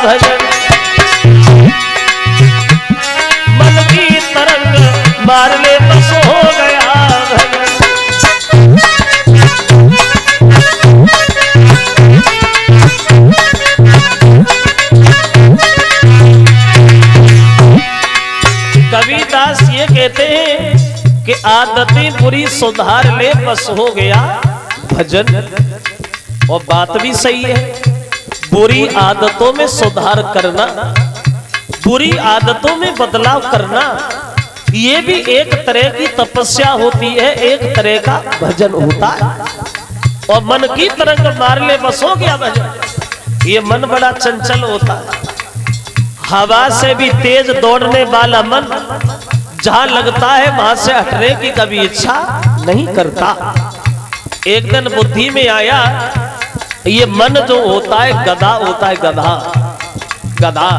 भजन, मन की तरंग मार ले बस हो गया भजन। कबीरदास ये कहते हैं कि आदतें बुरी सुधार ले बस हो गया भजन। और बात भी सही है, बुरी आदतों में सुधार करना, बुरी आदतों में बदलाव करना, ये भी एक तरह की तपस्या होती है, एक तरह का भजन होता है। और मन की तरंग मार ले बस हो गया भजन। ये मन बड़ा चंचल होता है, हवा से भी तेज दौड़ने वाला मन जहां लगता है वहां से हटने की कभी इच्छा नहीं करता। एक दिन बुद्धि में आया, ये मन जो होता है गधा होता है, गधा गधा।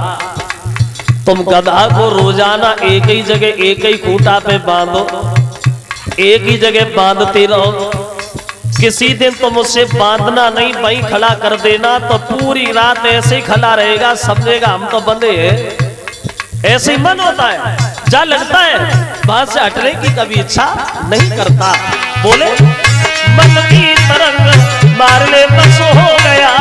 तुम गधा को रोजाना एक ही जगह एक ही खूंटा पे बांधो, एक ही जगह बांधते रहो। किसी दिन तुम उससे बांधना नहीं, वहीं खड़ा कर देना, तो पूरी रात ऐसे ही खड़ा रहेगा, समझेगा हम तो बंधे हैं। ऐसे ही मन होता है, जहां लगता है वहां से हटने की कभी इच्छा नहीं करता। बोले मन की तरंग मार ले बस हो गया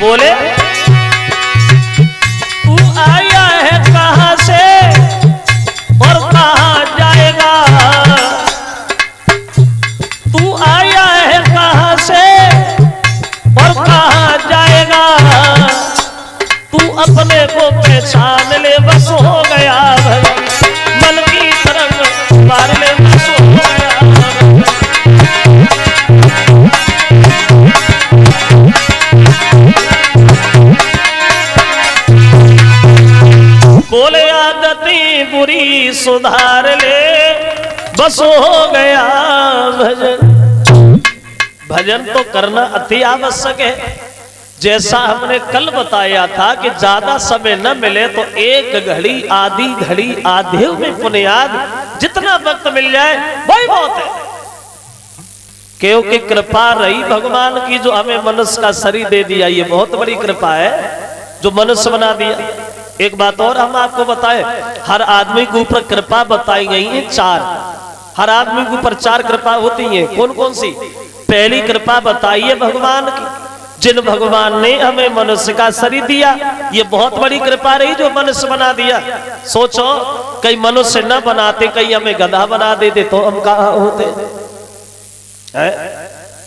बोले तू आया है कहां से और कहां जाएगा, तू आया है कहां से और कहां जाएगा, तू अपने को पहचान ले बस हो गया मन की तरंग मार ले बस हो गया। बोले आदतें बुरी सुधार ले बस हो गया भजन। भजन तो करना अति आवश्यक है। जैसा हमने कल बताया था कि ज्यादा समय न मिले तो एक घड़ी आधी घड़ी आधे में पुण्याद, जितना वक्त मिल जाए वही बहुत है। क्योंकि कृपा रही भगवान की जो हमें मनुष्य का शरीर दे दिया, ये बहुत बड़ी कृपा है जो मनुष्य बना दिया। एक बात और हम आपको बताएं, हर आदमी के ऊपर कृपा बताई गई है चार। हर आदमी के ऊपर चार कृपा होती है। कौन कौन सी? पहली कृपा बताई है भगवान की, जिन भगवान ने हमें मनुष्य का शरीर दिया, ये बहुत बड़ी कृपा रही जो मनुष्य बना दिया। सोचो कहीं मनुष्य न बनाते, कहीं हमें गधा बना देते तो हम कहाँ होते है?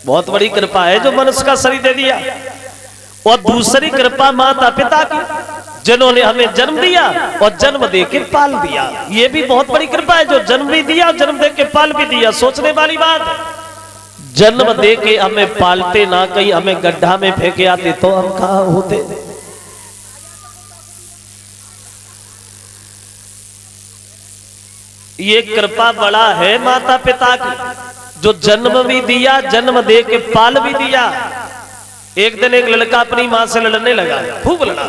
बहुत बड़ी कृपा है जो मनुष्य का शरीर दे दिया। और दूसरी कृपा माता पिता की, जिन्होंने हमें जन्म दिया और जन्म दे के पाल दिया। ये भी बहुत बड़ी कृपा है जो जन्म भी दिया और जन्म दे के पाल भी दिया। सोचने वाली बात है, जन्म दे के हमें पालते ना, कहीं हमें गड्ढा में फेंके आते तो हम कहां होते। ये कृपा बड़ा है माता पिता की, जो जन्म भी दिया, जन्म दे के पाल भी दिया। एक दिन एक लड़का अपनी मां से लड़ने लगा, खूब लड़ा,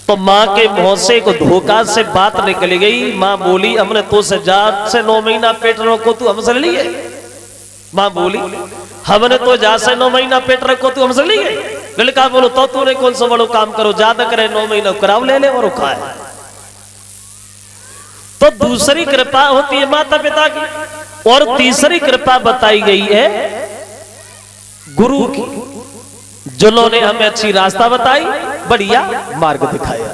तो मां के मुंह से को धोखा से बात निकल गई। मां बोली हमने तो से जात से 9 महीना पेट रखो, तू हमसे लड़ी है। मां बोली हमने तो जा से 9 महीना पेट रखो, तू हमसे लड़ी है। लड़का बोलो तो तूने कौन सा बड़ो काम करो, ज्यादा करे 9 महीना कराव ले ले और खाए। तो दूसरी कृपा होती है माता पिता की। और तीसरी कृपा बताई गई है गुरु की, जिन्होंने हमें अच्छी रास्ता बताई, बढ़िया मार्ग दिखाया।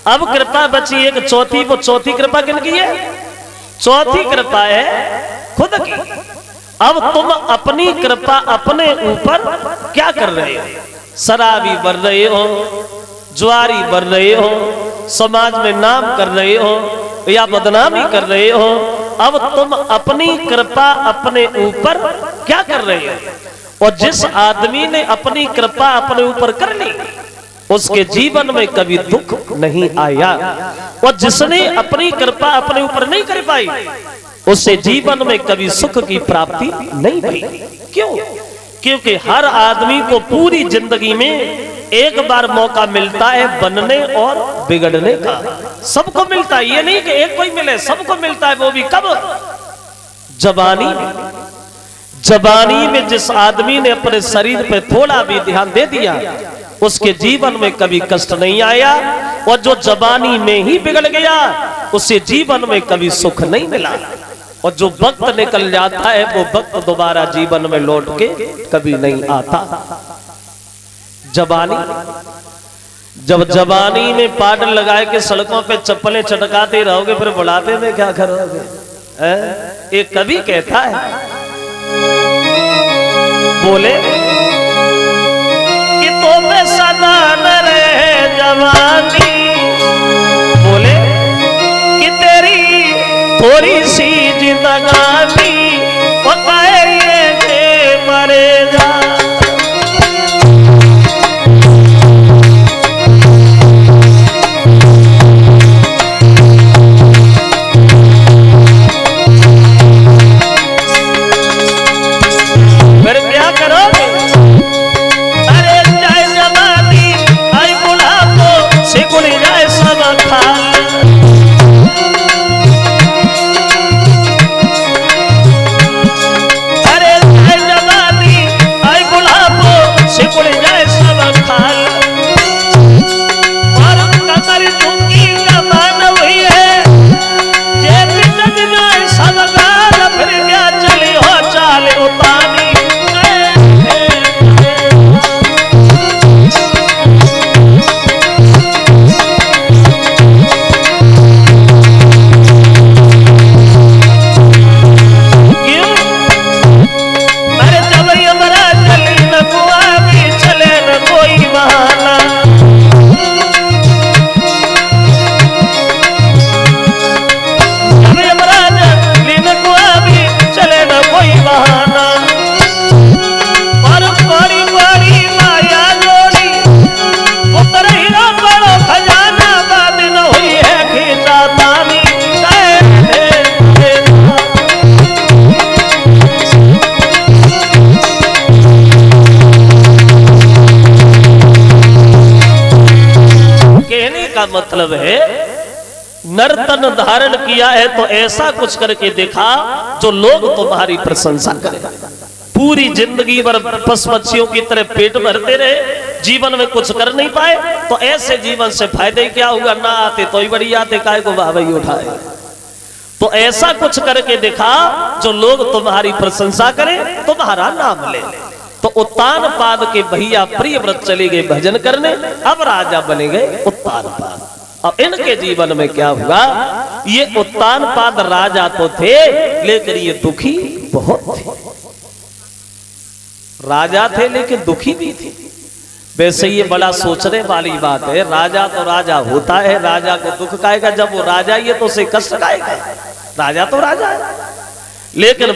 अब कृपा बची एक चौथी, वो चौथी कृपा किनकी है? चौथी कृपा है खुद की। अब तुम अपनी कृपा अपने ऊपर क्या कर रहे हो? शराबी बन रहे हो, जुआरी बन रहे हो, समाज में नाम कर रहे हो या बदनामी कर रहे हो। अब तुम अपनी कृपा अपने ऊपर क्या कर रहे हो? और जिस आदमी ने अपनी कृपा अपने ऊपर कर ली, उसके जीवन में कभी दुख नहीं आया। और जिसने अपनी कृपा अपने ऊपर नहीं कर पाई, उससे जीवन में कभी सुख की प्राप्ति नहीं हुई। क्यों? क्योंकि हर आदमी को पूरी जिंदगी में एक बार मौका मिलता है बनने और बिगड़ने का। सबको मिलता है, ये नहीं कि एक कोई मिले, सबको मिलता है। वो भी कब? जवानी में। जवानी में जिस आदमी ने अपने शरीर पे थोड़ा भी ध्यान दे दिया उसके जीवन में कभी कष्ट नहीं आया, और जो जवानी में ही बिगड़ गया उसे जीवन में कभी सुख नहीं मिला। और जो वक्त निकल जाता है वो वक्त दोबारा जीवन में लौट के कभी नहीं आता। जवानी, जब जवानी में पाउडर लगाए के सड़कों पे चप्पलें चटकाते रहोगे फिर बुढ़ापे में क्या करोगे? एक कवि कहता है, बोले कि तो में सदा न रहे जवानी, बोले कि तेरी थोड़ी सी जिंदगानी पकाए के मरे जा। मतलब है नर्तन धारण किया है तो ऐसा कुछ करके दिखा जो लोग तुम्हारी प्रशंसा करें। पूरी जिंदगी भर पशु पक्षियों की तरह पेट भरते रहे, जीवन में कुछ कर नहीं पाए, तो ऐसे जीवन से फायदे क्या हुआ? ना आते तो ही बड़ी आते, काय को वाहवाही उठाए। तो ऐसा कुछ करके दिखा जो लोग तुम्हारी प्रशंसा करें, तुम्हारा नाम ले। तो उत्तान पाद के भैया प्रियव्रत चले गए भजन करने, अब राजा बने गए उत्तान पाद। अब इनके जीवन में क्या हुआ? ये उत्तान पाद राजा तो थे लेकिन ये दुखी बहुत थे। राजा थे लेकिन दुखी भी थे। वैसे ये बड़ा सोचने वाली बात है, राजा तो राजा होता है, राजा को दुख आएगा, जब वो राजा ही है तो उसे कष्ट आएगा। राजा तो राजा है, लेकिन